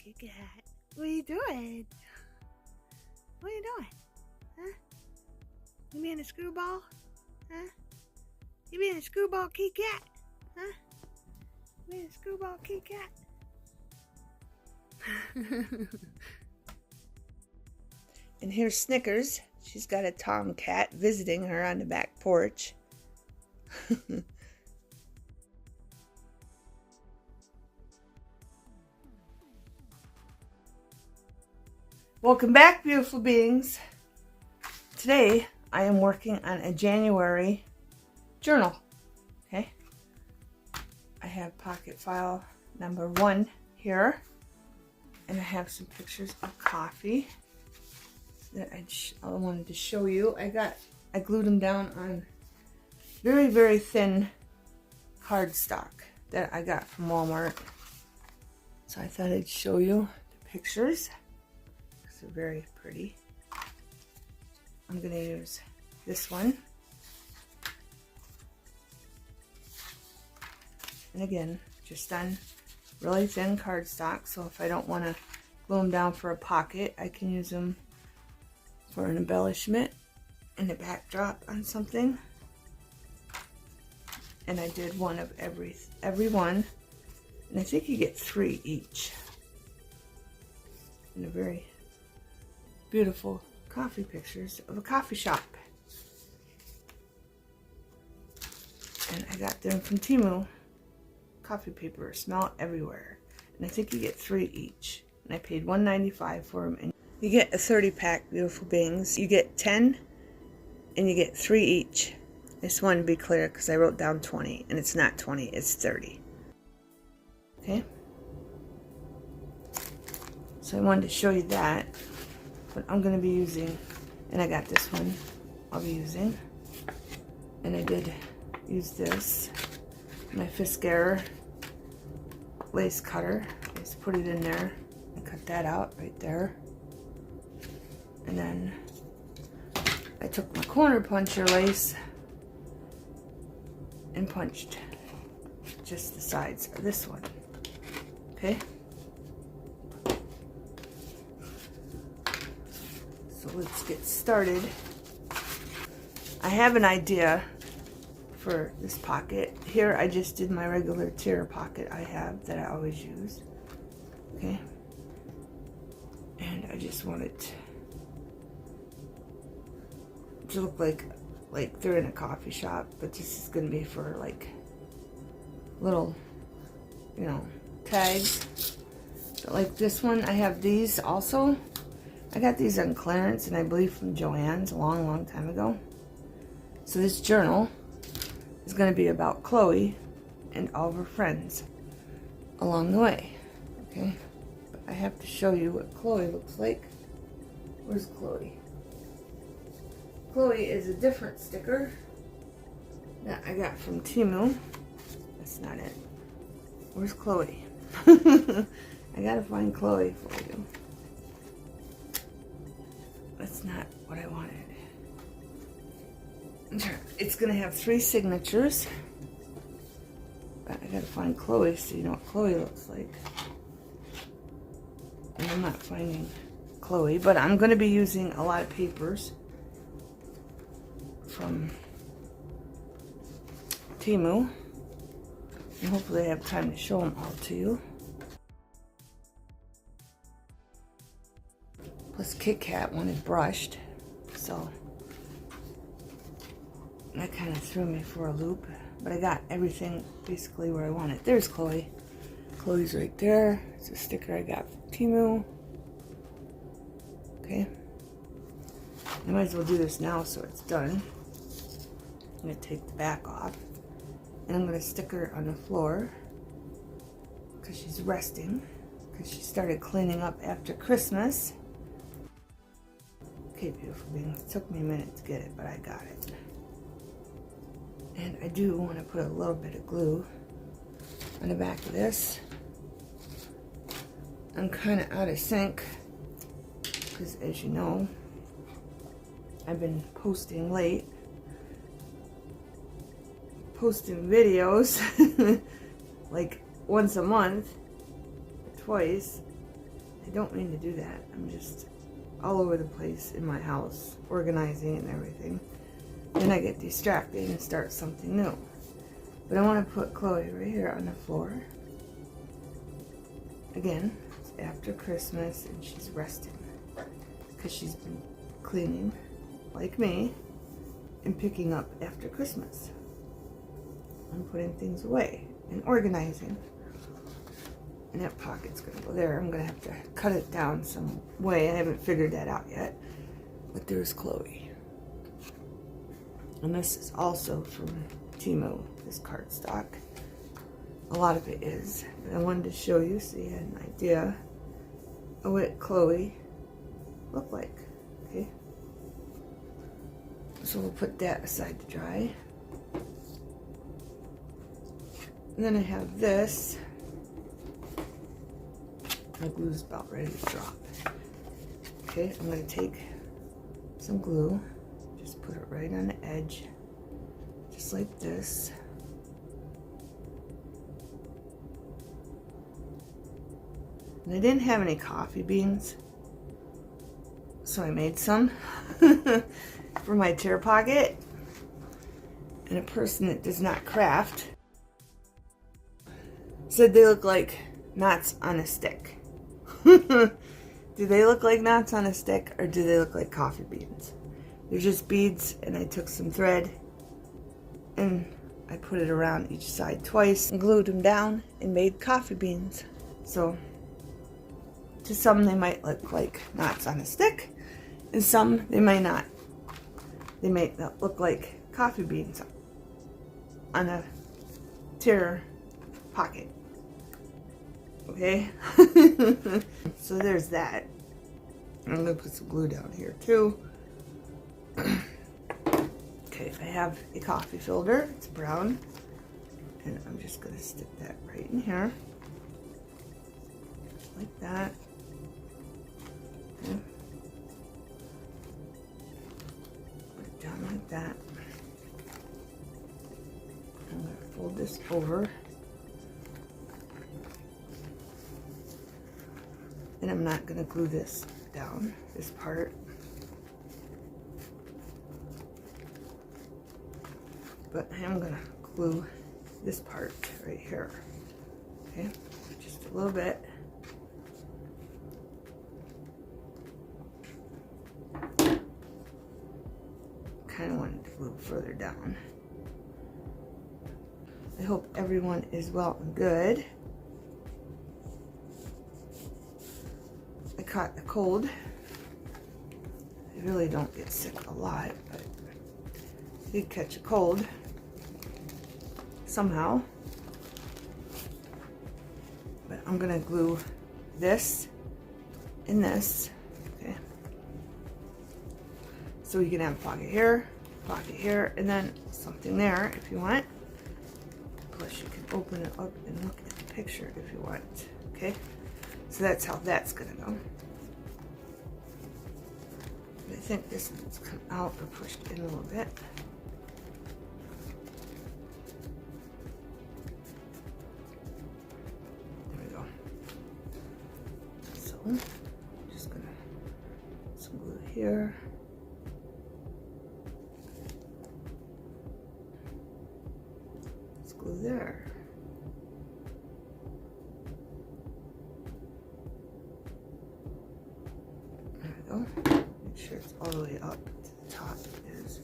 Kitty Cat. What are you doing? What are you doing? Huh? You being a screwball? Huh? You being a screwball kitty cat? Huh? You being a screwball kitty cat? And here's Snickers. She's got a tomcat visiting her on the back porch. Welcome back, beautiful beings. Today I am working on a January journal. Okay, I have pocket file number 1 here, and I have some pictures of coffee that I wanted to show you. I glued them down on very, very thin cardstock that I got from Walmart. So I thought I'd show you the pictures. They're very pretty. I'm going to use this one. And again, just on really thin cardstock, so if I don't want to glue them down for a pocket, I can use them for an embellishment and a backdrop on something. And I did one of every one, and I think you get 3 each. And a very beautiful coffee pictures of a coffee shop. And I got them from Temu. Coffee paper, smell everywhere. And I think you get 3 each. And I paid $1.95 for them. And you get a 30-pack, beautiful beings. You get 10 and you get 3 each. I just wanted to be clear because I wrote down 20 and it's not 20, it's 30. Okay? So I wanted to show you that. But I'm going to be using, and I got this one I'll be using. And I did use this, my Fiskar lace cutter. Just put it in there and cut that out right there. And then I took my corner puncher lace and punched just the sides of this one. Okay? So let's get started. I have an idea for this pocket. Here I just did my regular tear pocket I have that I always use. Okay? And I just want it to look like they're in a coffee shop, but this is going to be for like little, you know, tags. But like this one, I have these also. I got these on clearance, and I believe from Joann's a long, long time ago. So this journal is going to be about Chloe and all of her friends along the way. Okay? But I have to show you what Chloe looks like. Where's Chloe? Chloe is a different sticker that I got from Temu. That's not it. Where's Chloe? I gotta find Chloe for you. That's not what I wanted. It's gonna have 3 signatures, but I gotta find Chloe so you know what Chloe looks like. And I'm not finding Chloe, but I'm gonna be using a lot of papers from Temu, and hopefully I have time to show them all to you. Plus Kit Kat wanted brushed, so that kind of threw me for a loop. But I got everything basically where I want it. There's Chloe. Chloe's right there. It's a sticker I got from Temu. Okay. I might as well do this now so it's done. I'm going to take the back off. And I'm going to stick her on the floor because she's resting. Because she started cleaning up after Christmas. Okay, beautiful beings. It took me a minute to get it, but I got it. And I do want to put a little bit of glue on the back of this. I'm kind of out of sync because, as you know, I've been posting late. Posting videos like once a month, twice. I don't mean to do that. I'm just all over the place in my house, organizing and everything. Then I get distracted and start something new. But I want to put Chloe right here on the floor. Again, it's after Christmas and she's resting because she's been cleaning like me and picking up after Christmas. I'm putting things away and organizing. And that pocket's gonna go there. I'm gonna have to cut it down some way. I haven't figured that out yet. But there's Chloe. And this is also from Temu, this cardstock. A lot of it is. But I wanted to show you so you had an idea of what Chloe looked like. Okay. So we'll put that aside to dry. And then I have this. My glue's about ready to drop. Okay, I'm going to take some glue, just put it right on the edge, just like this. And I didn't have any coffee beans, so I made some for my chair pocket. And a person that does not craft said they look like knots on a stick. Do they look like knots on a stick or do they look like coffee beans? They're just beads, and I took some thread and I put it around each side twice and glued them down and made coffee beans. So to some they might look like knots on a stick, and some they might not. They may look like coffee beans on a tear pocket. Okay, so there's that. I'm gonna put some glue down here too. Okay, I have a coffee filter. It's brown, and I'm just gonna stick that right in here, like that. Okay. Put it down like that. I'm gonna fold this over. And I'm not going to glue this down, this part. But I am going to glue this part right here. Okay, just a little bit. Kind of wanted to glue further down. I hope everyone is well and good. I caught a cold. I really don't get sick a lot, but I did catch a cold somehow. But I'm gonna glue this and this, okay? So you can have a pocket here, and then something there if you want. Plus you can open it up and look at the picture if you want, okay? So that's how that's gonna go. I think this one's come out or pushed in a little bit. There we go. So I'm just gonna put some glue here. Let's glue there. Go. Make sure it's all the way up to the top. It is.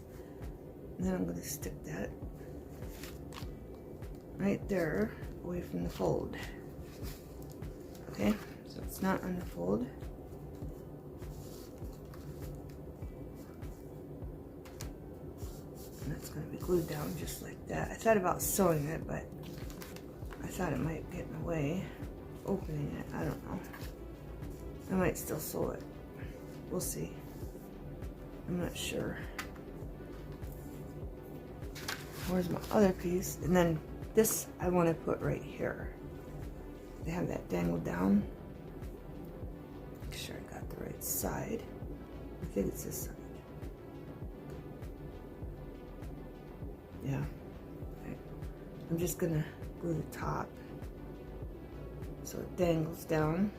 And then I'm going to stick that right there away from the fold. Okay, so it's not on the fold. And that's going to be glued down just like that. I thought about sewing it, but I thought it might get in the way. Opening it, I don't know. I might still sew it. We'll see. I'm not sure. Where's my other piece? And then this I want to put right here. They have that dangled down. Make sure I got the right side. I think it's this side. Yeah. Okay. I'm just gonna glue the top so it dangles down.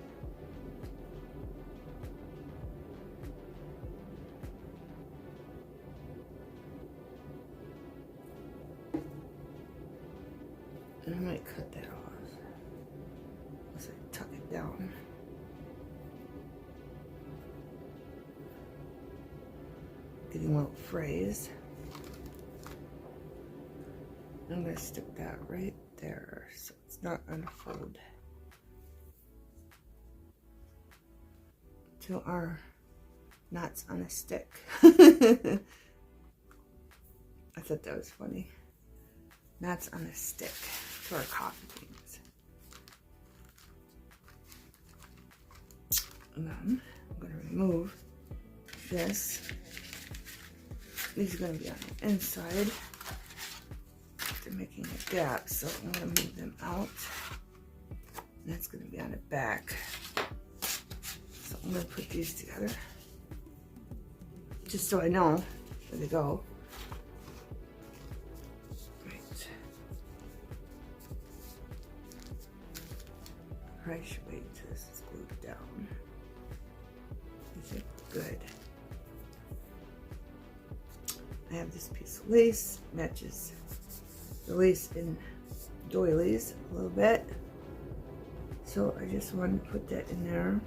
down. Getting little frays. I'm going to stick that right there so it's not going to fold to our knots on a stick. I thought that was funny. Knots on a stick to our coffee beans. And then I'm going to remove this. These are going to be on the inside. They're making a gap, so I'm going to move them out. And that's going to be on the back. So I'm going to put these together. Just so I know where they go. Right. I should wait until this is glued down. I think we're good. I have this piece of lace, matches the lace in doilies a little bit. So I just wanted to put that in there.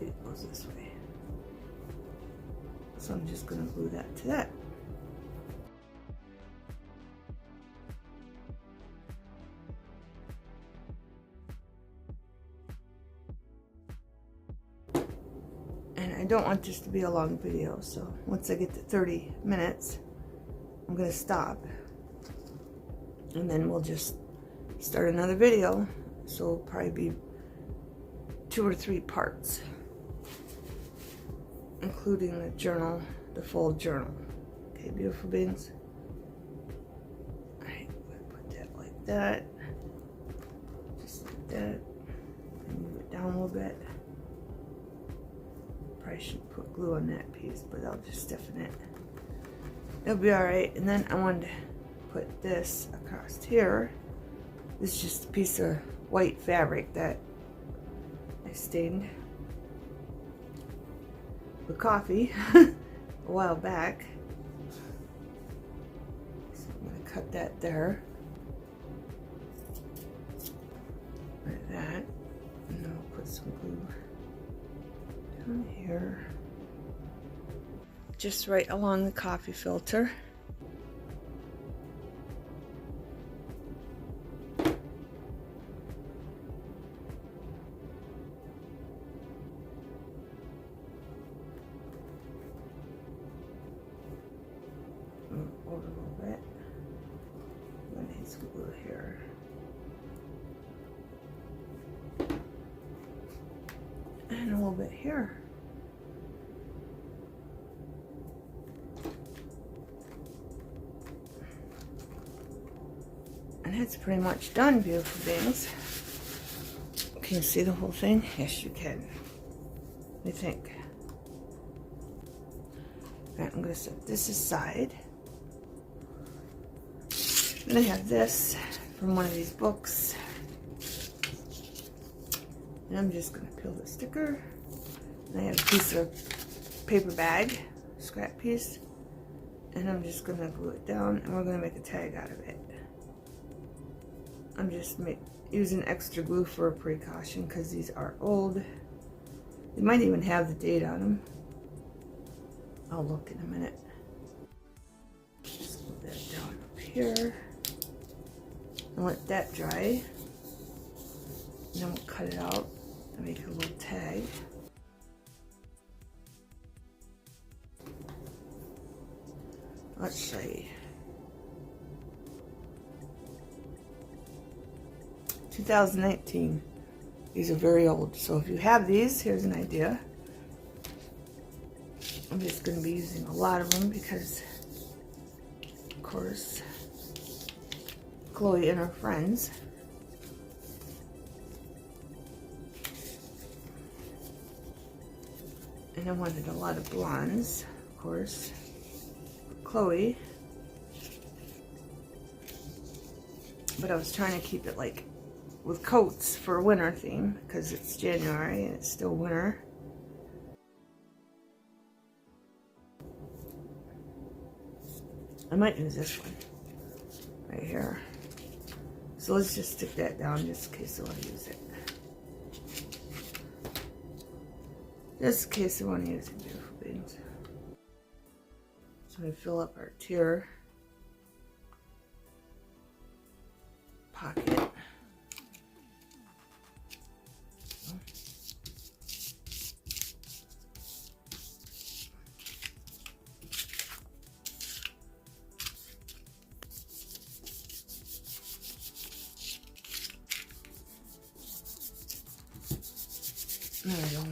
It goes this way. So I'm just going to glue that to that. And I don't want this to be a long video, so once I get to 30 minutes, I'm going to stop. And then we'll just start another video. So it'll probably be 2 or 3 parts, including the journal, the full journal. Okay, beautiful beans. Alright, I'm going to put that like that. Just like that. And move it down a little bit. Probably shouldn't put glue on that piece, but I'll just stiffen it. It'll be alright. And then I wanted to put this across here. This is just a piece of white fabric that I stained with coffee a while back. So I'm going to cut that there. Like that. And then I'll put some glue down here. Just right along the coffee filter. Over a little bit. Then his glue here. And a little bit here. And it's pretty much done, beautiful beings. Can you see the whole thing? Yes, you can. What do you think? Alright, I'm going to set this aside. And I have this from one of these books. And I'm just going to peel the sticker. And I have a piece of paper bag, scrap piece. And I'm just going to glue it down, and we're going to make a tag out of it. I'm just using extra glue for a precaution because these are old. They might even have the date on them. I'll look in a minute. Just glue that down up here. And let that dry. And then we'll cut it out and make a little tag. Let's see. 2019. These are very old. So if you have these, here's an idea. I'm just going to be using a lot of them because, of course, Chloe and her friends. And I wanted a lot of blondes, of course, for Chloe. But I was trying to keep it like with coats for a winter theme because it's January and it's still winter. I might use this one right here. So let's just stick that down just in case I want to use it. Just in case I want to use it, beautiful beings. So we fill up our tier pocket. There we go.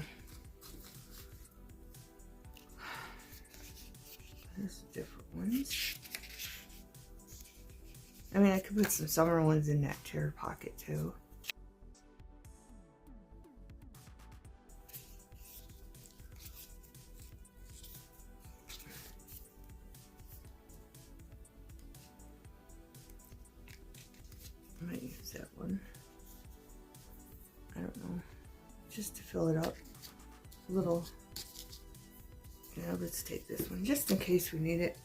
There's different ones. I mean, I could put some summer ones in that tier pocket too. I might use that one. I don't know. Just to fill it up a little. Yeah, let's take this one just in case we need it.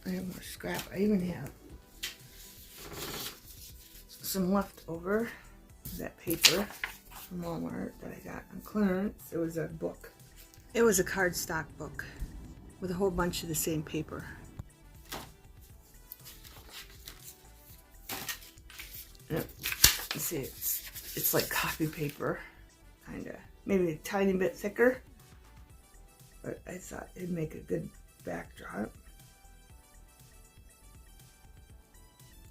I have more scrap. I even have some leftover that paper from Walmart that I got on clearance. It was a book. It was a cardstock book with a whole bunch of the same paper. Yep. You see, it's like copy paper, kind of. Maybe a tiny bit thicker, but I thought it'd make a good backdrop.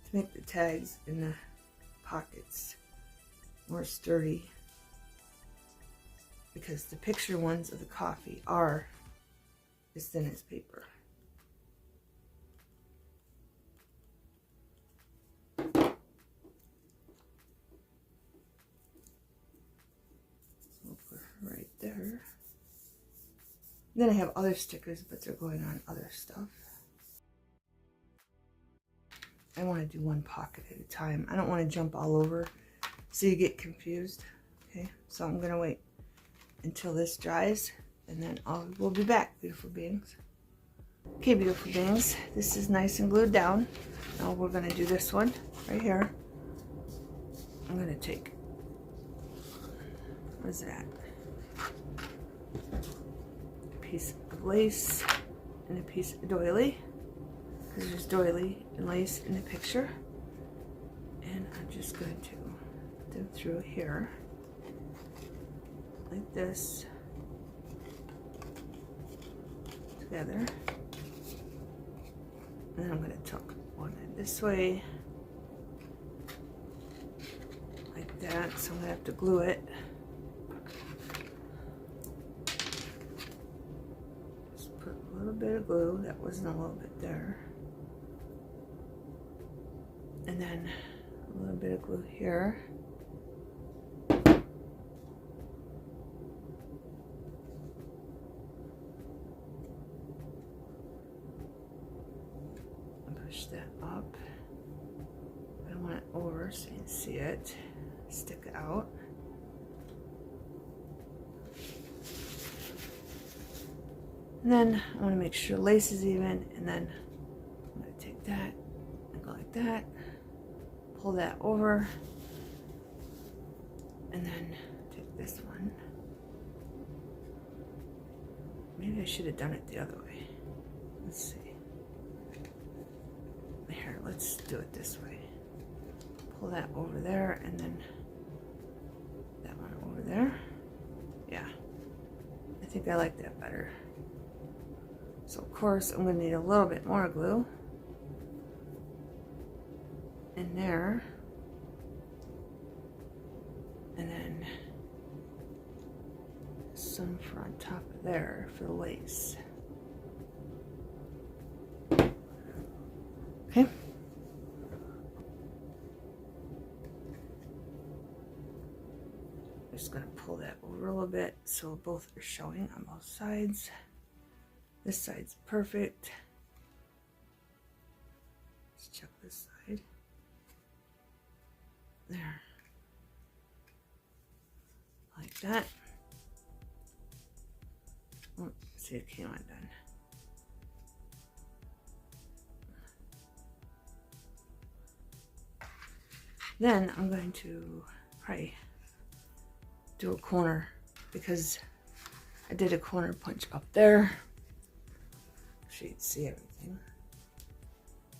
To make the tags in the pockets more sturdy, because the picture ones of the coffee are as thin as paper. Right there. Then I have other stickers, but they're going on other stuff. I want to do one pocket at a time. I don't want to jump all over so you get confused. Okay, so I'm gonna wait until this dries, and then we'll be back, beautiful beings. Okay, beautiful beings, this is nice and glued down. Now we're gonna do this one right here. I'm gonna take, what is that? A piece of lace and a piece of doily, because there's doily and lace in the picture, and I'm just going to put them through here like this together, and then I'm going to tuck one in this way like that, so I'm going to have to glue it. A little bit of glue, that wasn't a little bit there, and then a little bit of glue here, and push that up. I want it over so you can see it stick out. And then I want to make sure lace is even, and then I'm going to take that and go like that, pull that over, and then take this one. Maybe I should have done it the other way. Let's see. Here, let's do it this way. Pull that over there, and then that one over there. Yeah, I think I like that better. So of course I'm going to need a little bit more glue in there, and then some for on top of there for the lace. Okay. Just going to pull that over a little bit so both are showing on both sides. This side's perfect. Let's check this side. There. Like that. Oh, see, it came undone. Then I'm going to probably do a corner because I did a corner punch up there so you'd see everything.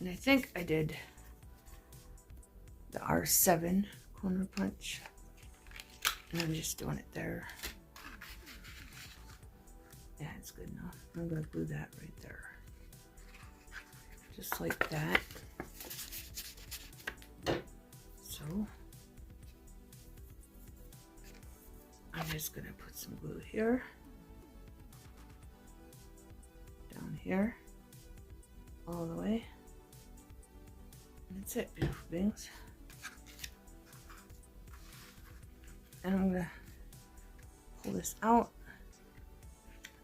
And I think I did the R7 corner punch. And I'm just doing it there. Yeah, it's good enough. I'm going to glue that right there. Just like that. So, I'm just going to put some glue here. Down here. All the way. And that's it, beautiful beings. And I'm going to pull this out.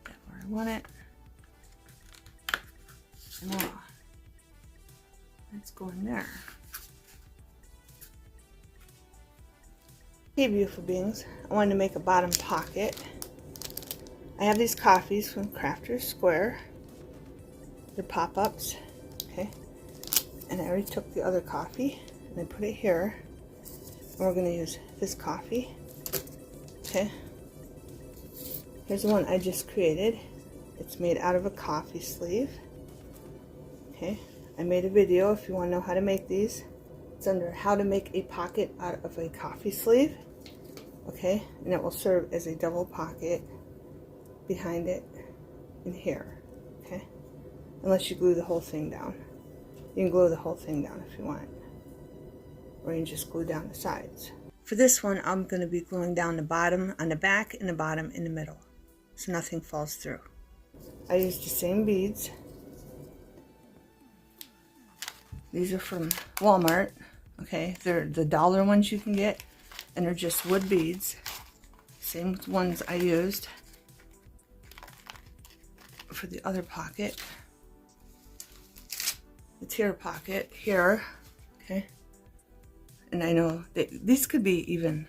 Put that where I want it. And voila. Let's go in there. Hey beautiful beings, I wanted to make a bottom pocket. I have these coffees from Crafter's Square. They're pop-ups, okay? And I already took the other coffee and I put it here. And we're going to use this coffee, okay? Here's the one I just created. It's made out of a coffee sleeve, okay? I made a video if you want to know how to make these. It's under how to make a pocket out of a coffee sleeve. Okay, and it will serve as a double pocket behind it in here. Okay, unless you glue the whole thing down. You can glue the whole thing down if you want. Or you can just glue down the sides. For this one, I'm going to be gluing down the bottom on the back and the bottom in the middle. So nothing falls through. I used the same beads. These are from Walmart. Okay, they're the dollar ones you can get, and they're just wood beads. Same ones I used for the other pocket, the tier pocket here. Okay, and I know that these could be even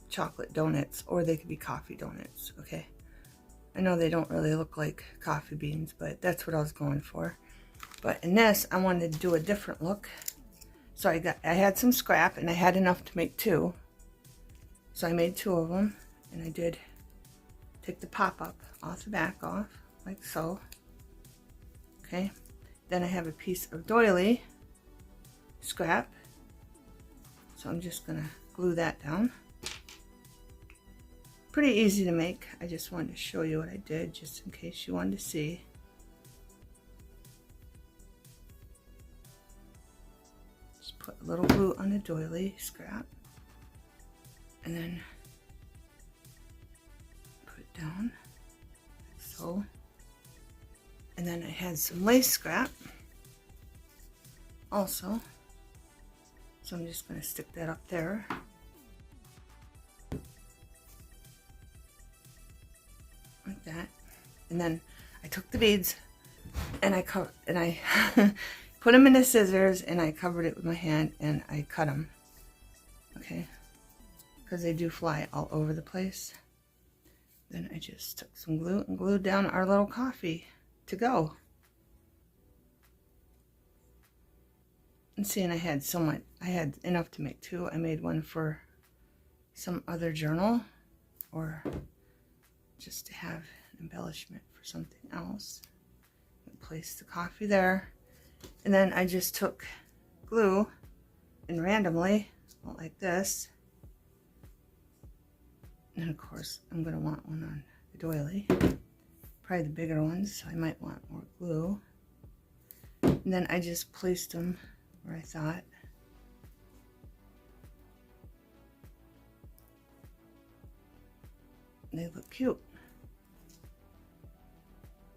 chocolate donuts, or they could be coffee donuts. Okay, I know they don't really look like coffee beans, but that's what I was going for. But in this, I wanted to do a different look. So I had some scrap, and I had enough to make two. So I made two of them, and I did take the pop-up off the back off, like so. Okay. Then I have a piece of doily scrap. So I'm just gonna glue that down. Pretty easy to make. I just wanted to show you what I did, just in case you wanted to see. Put a little glue on the doily scrap and then put it down like so. And then I had some lace scrap also, so I'm just going to stick that up there. Like that. And then I took the beads and I put them in the scissors, and I covered it with my hand, and I cut them. Okay, because they do fly all over the place. Then I just took some glue and glued down our little coffee to go. And seeing I had enough to make two. I made one for some other journal, or just to have an embellishment for something else. Place the coffee there. And then I just took glue and randomly, like this. And of course, I'm going to want one on the doily. Probably the bigger ones, so I might want more glue. And then I just placed them where I thought. And they look cute.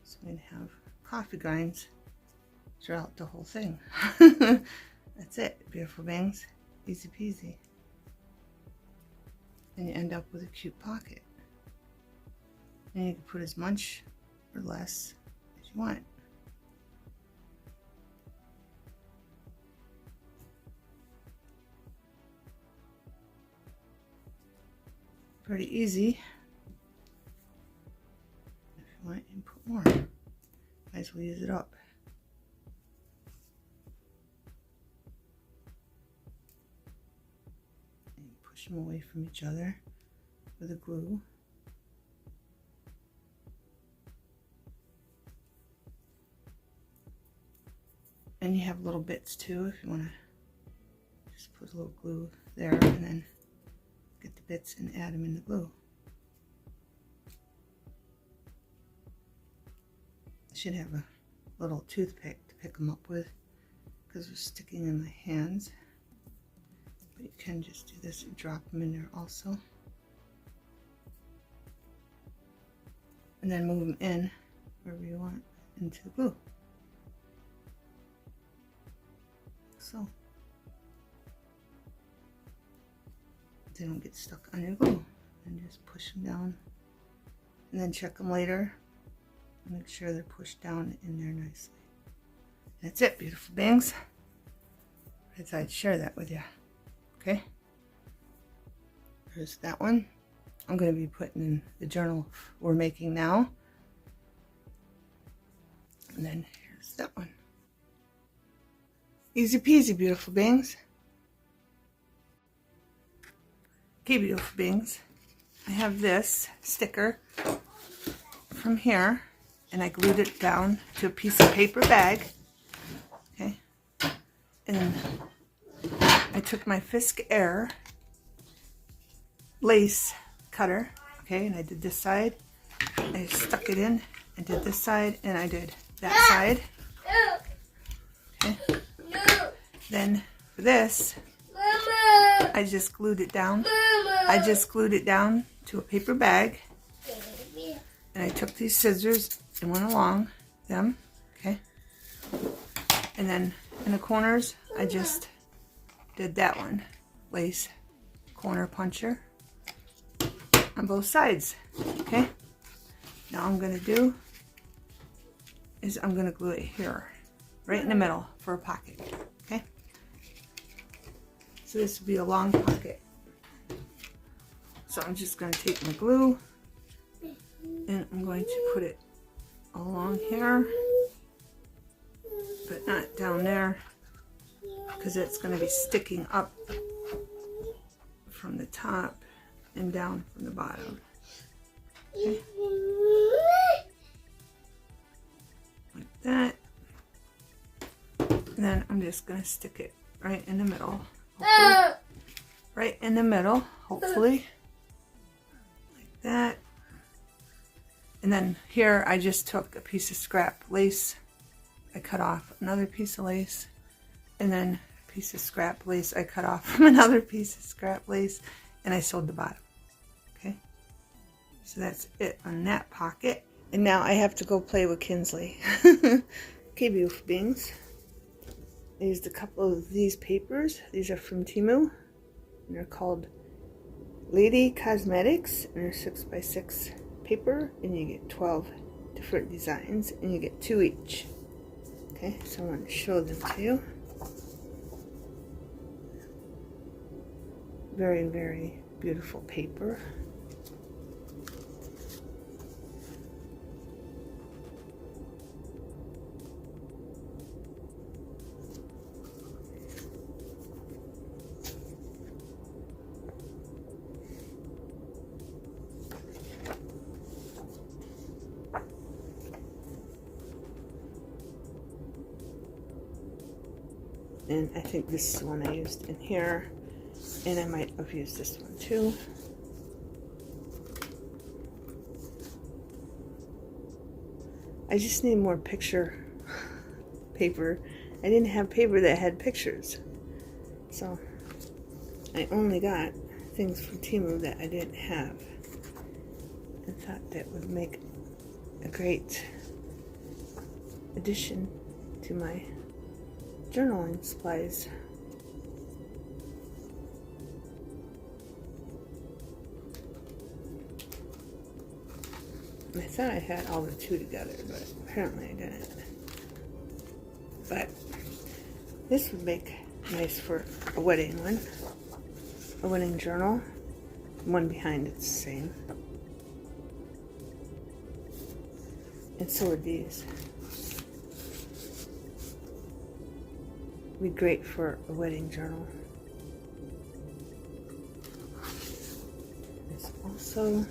So I'm going to have coffee grinds throughout the whole thing. That's it, beautiful bangs. Easy peasy. And you end up with a cute pocket. And you can put as much or less as you want. Pretty easy. If you want, you can put more. Might as well use it up. push them away from each other with the glue. And you have little bits too if you want to just put a little glue there and then get the bits and add them in the glue. I should have a little toothpick to pick them up with because they're sticking in my hands. But you can just do this and drop them in there also. And then move them in wherever you want into the glue. So they don't get stuck on your glue. And just push them down. And then check them later. Make sure they're pushed down in there nicely. That's it, beautiful beings. I thought I'd share that with you. Okay? There's that one. I'm going to be putting in the journal we're making now. And then here's that one. Easy peasy, beautiful beings. Okay, beautiful beings. I have this sticker from here, and I glued it down to a piece of paper bag. Okay. And then I took my Fisk Air lace cutter, okay, and I did this side. I stuck it in, I did this side, and I did that side. Okay. Then for this, I just glued it down. I just glued it down to a paper bag, and I took these scissors and went along them, okay. And then in the corners, I just did that one, lace corner puncher on both sides, okay. Now I'm gonna do is I'm gonna glue it here, right in the middle for a pocket, okay. So this will be a long pocket. So I'm just gonna take my glue and I'm going to put it along here, but not down there, because it's going to be sticking up from the top and down from the bottom. Okay. Like that. And then I'm just going to stick it right in the middle. Hopefully. Right in the middle, hopefully. Like that. And then here I just took a piece of scrap lace. I cut off another piece of lace, and then a piece of scrap lace I cut off from another piece of scrap lace, and I sewed the bottom. Okay, so that's it on that pocket. And now I have to go play with Kinsley. Okay, beautiful beings. I used a couple of these papers. These are from Temu, and they're called Lady Cosmetics, and they're 6x6 paper, and you get 12 different designs, and you get 2 each. Okay, so I want to show them to you. Very, very beautiful paper. And I think this is the one I used in here, and I might have used this one too. I just need more picture paper. I didn't have paper that had pictures, so I only got things from Temu that I didn't have. I thought that would make a great addition to my journaling supplies. I thought I had all the 2 together, but apparently I didn't. But this would make nice for a wedding one. A wedding journal. One behind it's the same. And so would these. Be great for a wedding journal. also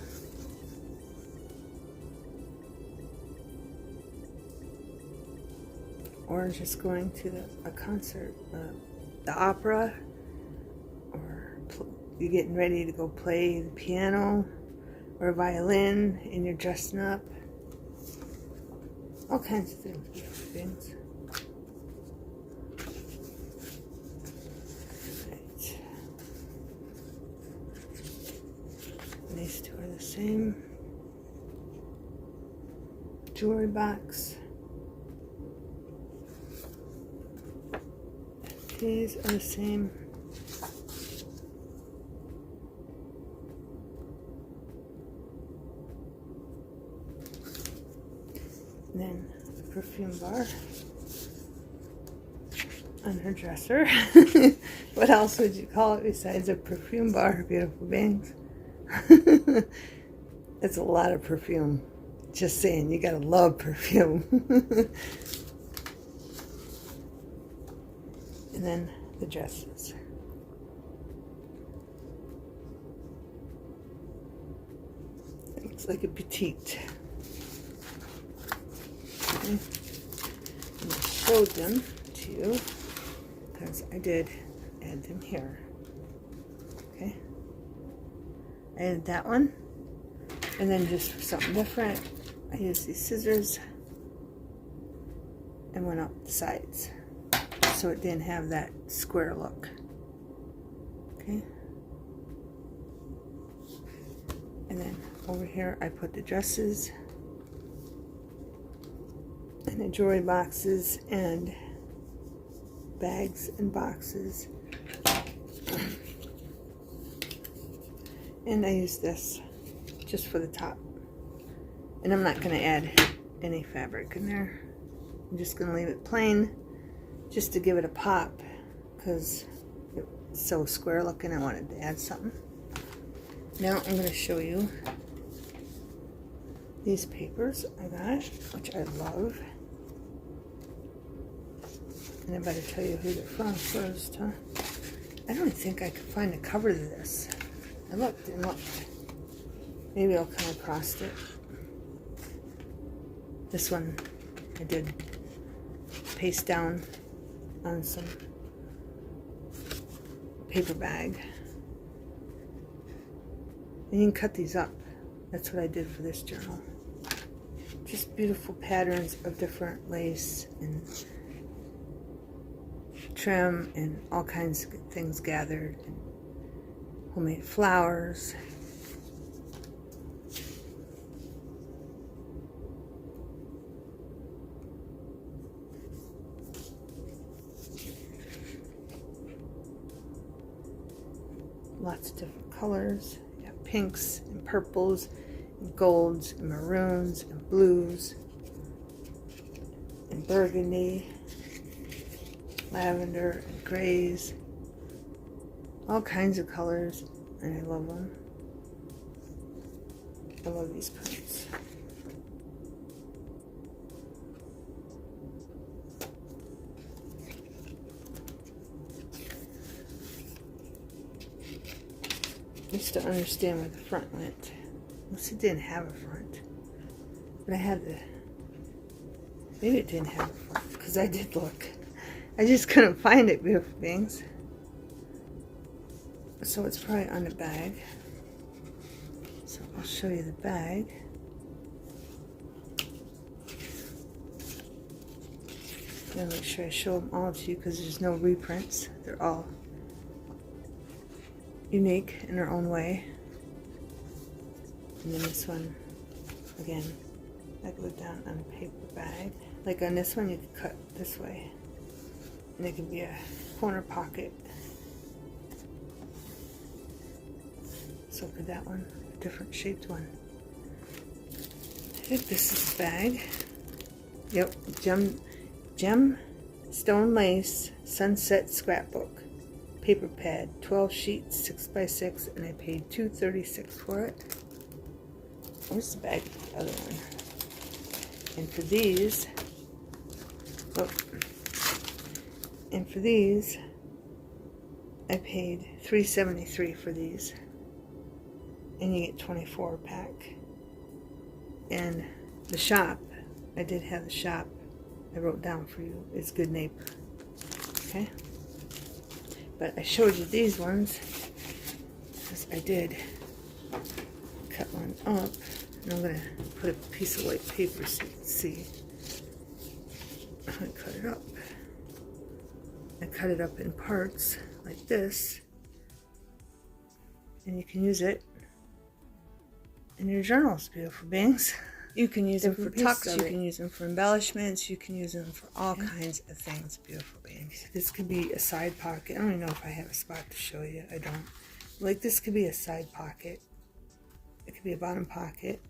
or just going to a concert, the opera, or you're getting ready to go play the piano or violin and you're dressing up. All kinds of things. Right. These two are the same. Jewelry box. These are the same. And then the perfume bar on her dresser. What else would you call it besides a perfume bar, beautiful beings? It's a lot of perfume. Just saying, you gotta love perfume. And then the dresses. It looks like a petite. Okay. And I showed them to you because I did add them here. Okay. I added that one. And then just for something different, I used these scissors and went up the sides, so it didn't have that square look. Okay. And then over here I put the dresses and the jewelry boxes and bags and boxes. And I use this just for the top. And I'm not going to add any fabric in there. I'm just going to leave it plain, just to give it a pop, because it's so square looking. I wanted to add something. Now I'm going to show you these papers I got, which I love. And I better tell you who they're from first, huh? I don't think I could find a cover to this. I looked and looked. Maybe I'll come across it. This one I did paste down on some paper bag. And you can cut these up. That's what I did for this journal. Just beautiful patterns of different lace and trim and all kinds of things gathered. And homemade flowers. Lots of different colors. You got pinks and purples and golds and maroons and blues and burgundy, lavender and grays. All kinds of colors, and I love them. I love these prints. Just to understand where the front went. Unless it didn't have a front. But I had the... Maybe it didn't have a front, because I did look. I just couldn't find it, beautiful beings. So it's probably on the bag. So I'll show you the bag. I'm going to make sure I show them all to you, because there's no reprints. They're all unique in their own way. And then this one, again, I glued down on a paper bag. Like on this one, you can cut this way. And it can be a corner pocket. So for that one, a different shaped one. I think this is the bag. Yep, gem stone lace sunset scrapbook. Paper pad, 12 sheets, 6x6, and I paid $2.36 for it. Where's the bag for the other one? And for these, I paid $3.73 for these. and you get 24 pack. And the shop, I did have the shop, I wrote down for you, it's Good Neighbor. Okay? But I showed you these ones because I did cut one up, and I'm going to put a piece of white paper so you can see. I'm going to cut it up. I cut it up in parts like this, and you can use it in your journals, beautiful beings. You can use them for tucks, you can use them for embellishments, you can use them for all kinds of things, beautiful beings. This could be a side pocket. I don't even know if I have a spot to show you. I don't. Like, this could be a side pocket. It could be a bottom pocket.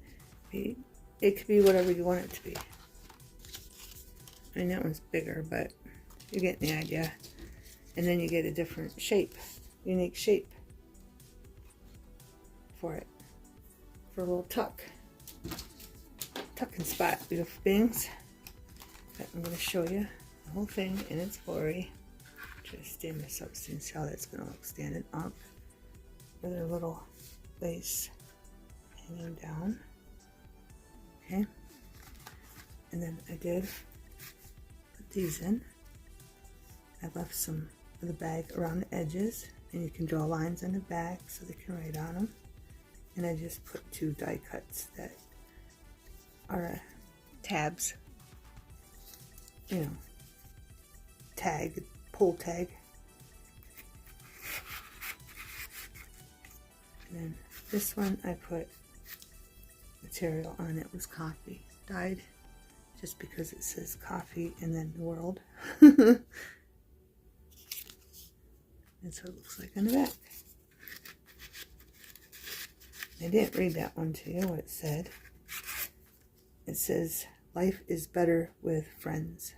It could be whatever you want it to be. I mean, that one's bigger, but you're getting the idea. And then you get a different shape, unique shape for it, for a little tucking spot, beautiful beings. But I'm going to show you the whole thing in its glory. Try to stand this up so you can see how that's going to look standing up with a little lace hanging down. Okay, and then I did put these in. I left some of the bag around the edges, and you can draw lines on the back so they can write on them. And I just put 2 die cuts that are tabs, you know, tag, pull tag. And then this one I put material on it was coffee dyed, just because it says coffee and then the world. That's what it looks like on the back. I didn't read that one to you, what it said. It says, life is better with friends.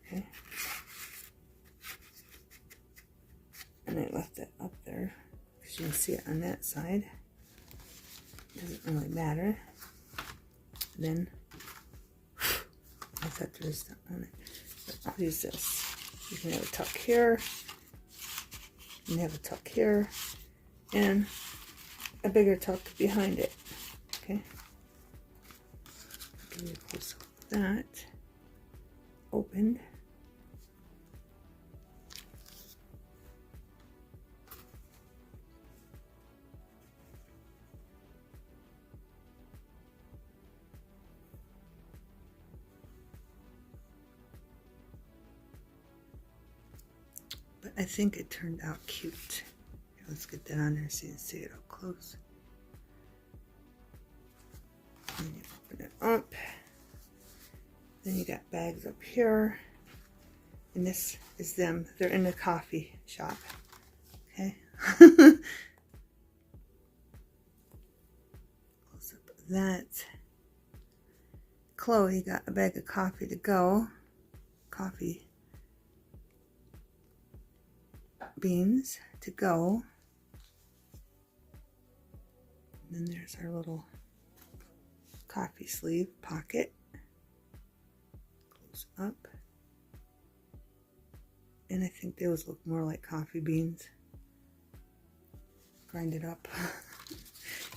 Okay. And I left it up there because you can see it on that side. Doesn't really matter. Then I thought there was stuff on it, but I'll use this. You can have a tuck here, you can have a tuck here, and a bigger tuck behind it. Okay, I'll give you a close up of that. Opened. I think it turned out cute. Here, let's get that on there so you can see it up close. And you open it up. Then you got bags up here. And this is them. They're in the coffee shop. Okay. Close up of that. Chloe got a bag of coffee to go. Coffee beans to go. And then there's our little coffee sleeve pocket. Close up. And I think those look more like coffee beans. Grind it up.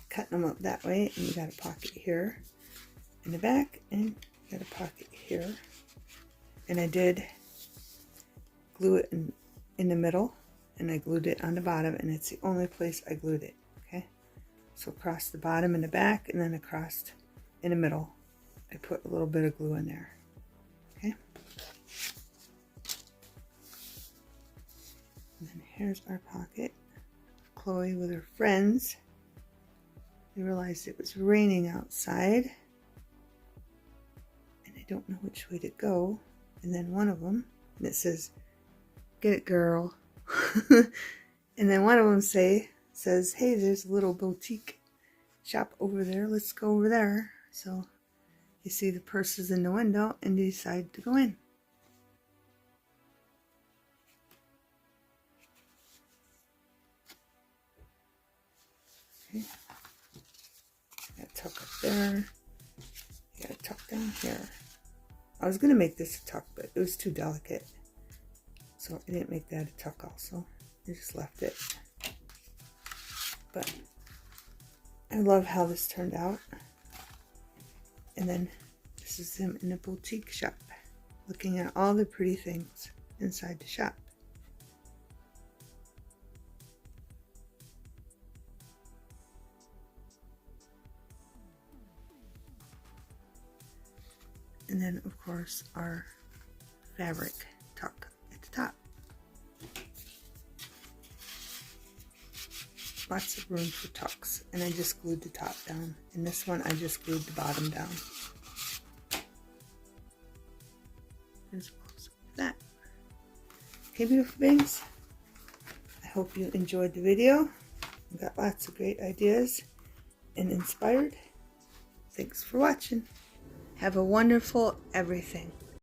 Cutting them up that way. And you got a pocket here in the back. And you got a pocket here. And I did glue it in the middle. And I glued it on the bottom, and it's the only place I glued it. Okay, so across the bottom and the back, and then across in the middle, I put a little bit of glue in there. Okay, and then here's our pocket. Chloe with her friends. They realized it was raining outside, and I don't know which way to go. And then one of them, and it says, "Get it, girl." And then one of them says, hey, there's a little boutique shop over there. Let's go over there. So you see the purses in the window and you decide to go in. Okay. You got a tuck up there. You got a tuck down here. I was going to make this a tuck, but it was too delicate. So I didn't make that a tuck also. I just left it. But I love how this turned out. And then this is him in a boutique shop, looking at all the pretty things inside the shop. And then, of course, our fabric tuck at the top. Lots of room for tucks. And I just glued the top down. And this one, I just glued the bottom down. There's a close-up of that. Okay, beautiful beings. I hope you enjoyed the video. We got lots of great ideas and inspired. Thanks for watching. Have a wonderful everything.